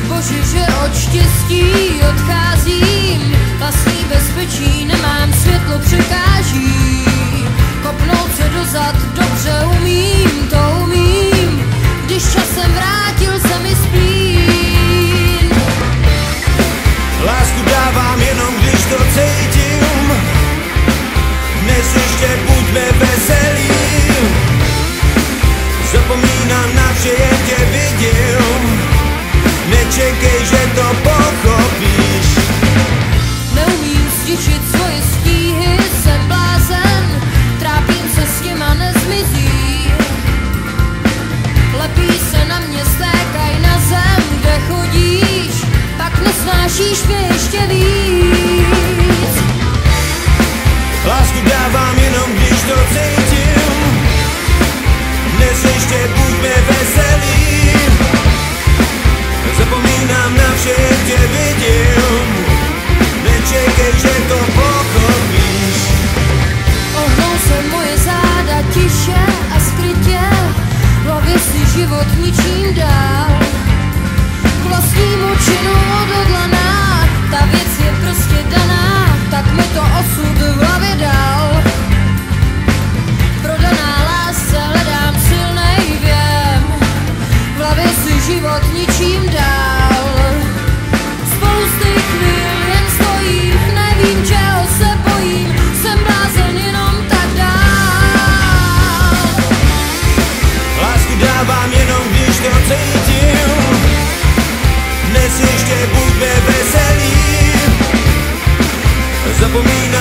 Bože, že od štěstí odcházím, vlastní bezpečí nemám, světlo překáží. Kopnout se dozad dobře umím, to umím, když časem vrátil se mi splín. Lásku dávám jenom, když to cítím, dnes ještě buďme veselí. Zapomínám na vše, jen tě vidím, nečekej, že to pochopíš. Neumím ztišit svoje stíhy, jsem blázen, trápím se s těma nezmizí. Lepí se na mě, stékaj na zem, kde chodíš, pak nesnášíš mě ještě víc. Lásku dávám jenom, když to cítím, dnes ještě buďme veselí. Zapomínám na vše, jen tě vidím, nečekej, že to pochopíš. Ohnou se moje záda tiše a skrytě, v hlavě si život ničím dál. K vlastnímu činu odhodlaná, ta věc je prostě daná, tak mi to osud v hlavě dal. Prodaná lásce hledám silnej věm, v hlavě si život ničím dál. Spousty chvíl jen stojím, nevím, čeho se bojím, jsem blázen jenom tak dál. Lásku dávám jenom, když to cítím, dnes ještě buďme veselí. Zapomínám